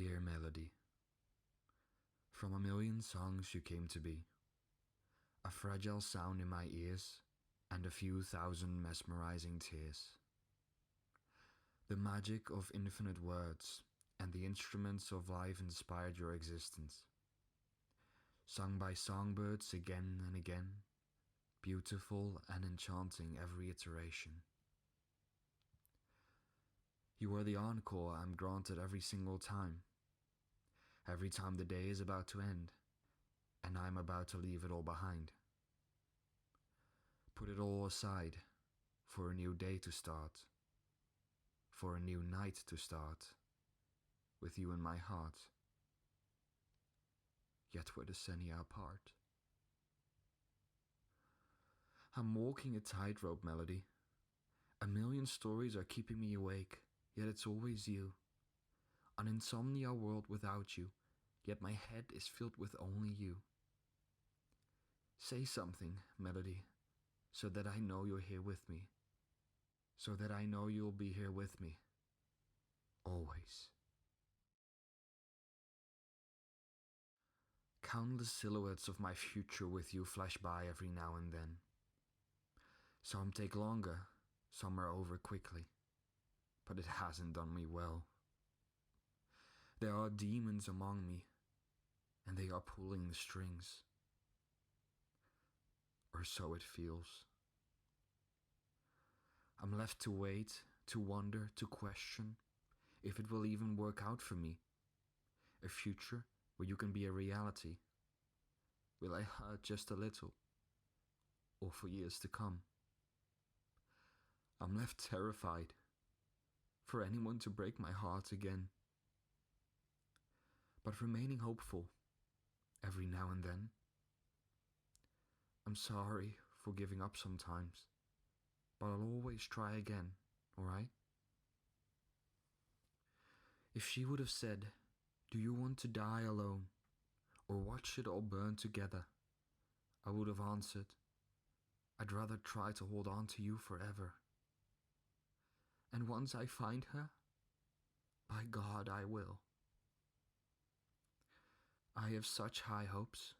Dear melody, from a million songs you came to be, a fragile sound in my ears and a few thousand mesmerising tears. The magic of infinite words and the instruments of life inspired your existence. Sung by songbirds again and again, beautiful and enchanting every iteration. You are the encore I'm granted every single time the day is about to end, and I'm about to leave it all behind. Put it all aside for a new day to start, for a new night to start, with you in my heart, yet we're decennia apart. I'm walking a tightrope, melody. A million stories are keeping me awake, yet it's always you. An insomnia world without you, yet my head is filled with only you. Say something, melody, so that I know you're here with me. So that I know you'll be here with me. Always. Countless silhouettes of my future with you flash by every now and then. Some take longer, some are over quickly, but it hasn't done me well. There are demons among me, and they are pulling the strings. Or so it feels. I'm left to wait, to wonder, to question if it will even work out for me. A future where you can be a reality. Will I hurt just a little, or for years to come? I'm left terrified for anyone to break my heart again. But remaining hopeful every now and then. I'm sorry for giving up sometimes, but I'll always try again, alright? If she would have said, "Do you want to die alone, or watch it all burn together?" I would have answered, "I'd rather try to hold on to you forever." And once I find her, by God I will. I have such high hopes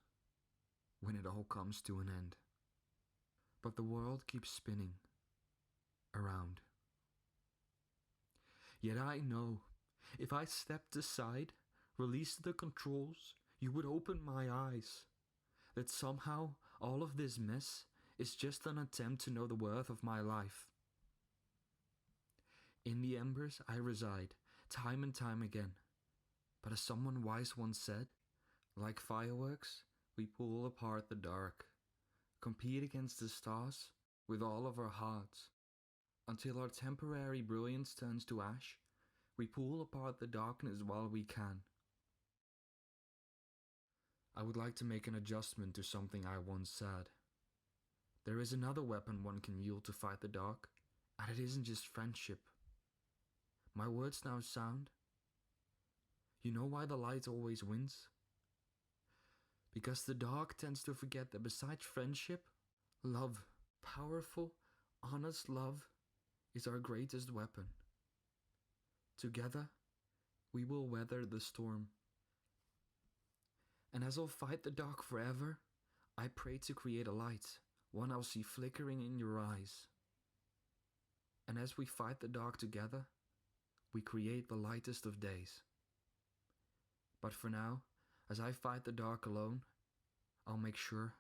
when it all comes to an end. But the world keeps spinning around. Yet I know if I stepped aside, released the controls, you would open my eyes. That somehow all of this mess is just an attempt to know the worth of my life. In the embers I reside, time and time again. But as someone wise once said, like fireworks, we pull apart the dark, compete against the stars with all of our hearts. Until our temporary brilliance turns to ash, we pull apart the darkness while we can. I would like to make an adjustment to something I once said. There is another weapon one can yield to fight the dark, and it isn't just friendship. My words now sound, you know why the light always wins? Because the dark tends to forget that besides friendship, love, powerful, honest love, is our greatest weapon. Together, we will weather the storm. And as I'll fight the dark forever, I pray to create a light, one I'll see flickering in your eyes. And as we fight the dark together, we create the lightest of days. But for now, as I fight the dark alone, I'll make sure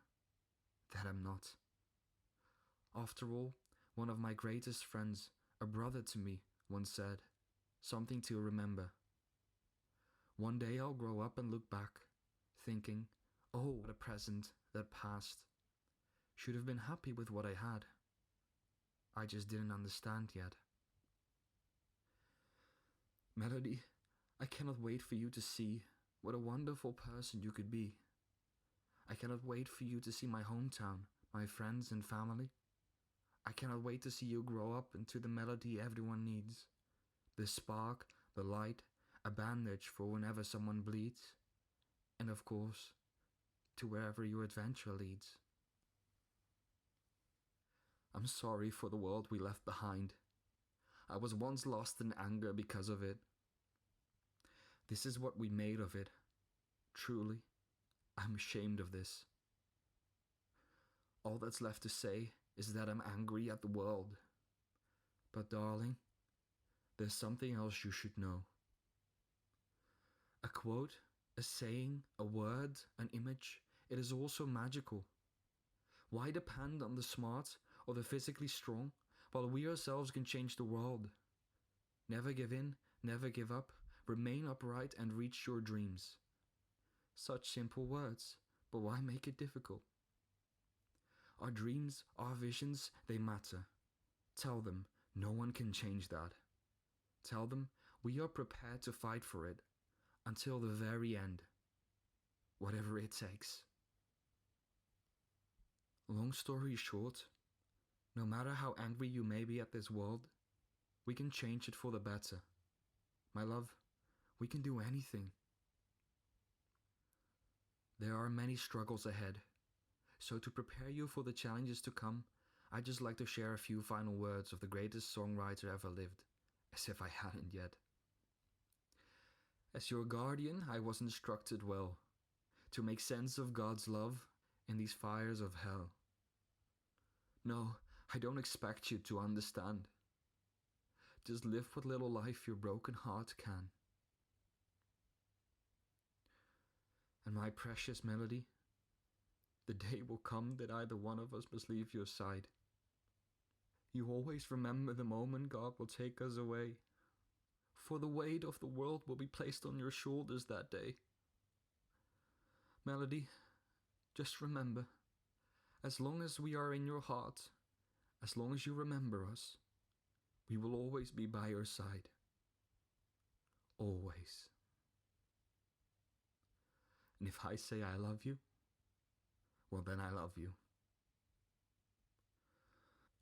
that I'm not. After all, one of my greatest friends, a brother to me, once said, something to remember. One day I'll grow up and look back, thinking, oh, what a present that passed. Should have been happy with what I had. I just didn't understand yet. Melody, I cannot wait for you to see what a wonderful person you could be. I cannot wait for you to see my hometown, my friends and family. I cannot wait to see you grow up into the melody everyone needs. The spark, the light, a bandage for whenever someone bleeds. And of course, to wherever your adventure leads. I'm sorry for the world we left behind. I was once lost in anger because of it. This is what we made of it. Truly, I'm ashamed of this. All that's left to say is that I'm angry at the world. But darling, there's something else you should know. A quote, a saying, a word, an image, it is also magical. Why depend on the smart or the physically strong while we ourselves can change the world? Never give in, never give up, remain upright and reach your dreams. Such simple words, but why make it difficult? Our dreams, our visions, they matter. Tell them no one can change that. Tell them we are prepared to fight for it until the very end, whatever it takes. Long story short, no matter how angry you may be at this world, we can change it for the better. My love, we can do anything. There are many struggles ahead, so to prepare you for the challenges to come, I'd just like to share a few final words of the greatest songwriter ever lived, as if I hadn't yet. As your guardian, I was instructed well to make sense of God's love in these fires of hell. No, I don't expect you to understand. Just live what little life your broken heart can. And my precious melody, the day will come that either one of us must leave your side. You always remember the moment God will take us away, for the weight of the world will be placed on your shoulders that day. Melody, just remember, as long as we are in your heart, as long as you remember us, we will always be by your side. Always. And if I say I love you, well then I love you.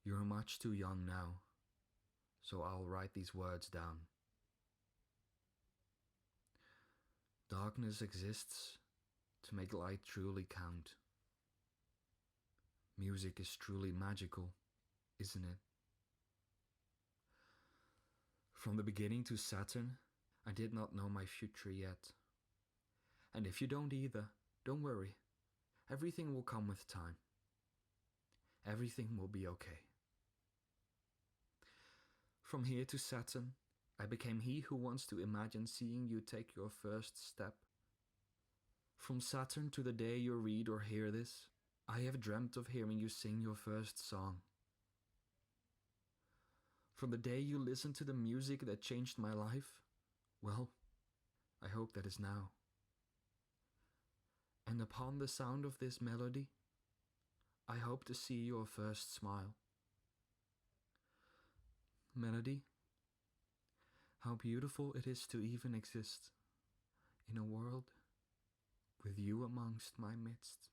You're much too young now, so I'll write these words down. Darkness exists to make light truly count. Music is truly magical, isn't it? From the beginning to Saturn, I did not know my future yet. And if you don't either, don't worry. Everything will come with time. Everything will be okay. From here to Saturn, I became he who wants to imagine seeing you take your first step. From Saturn to the day you read or hear this, I have dreamt of hearing you sing your first song. From the day you listened to the music that changed my life, well, I hope that is now. And upon the sound of this melody, I hope to see your first smile. Melody, how beautiful it is to even exist in a world with you amongst my midst.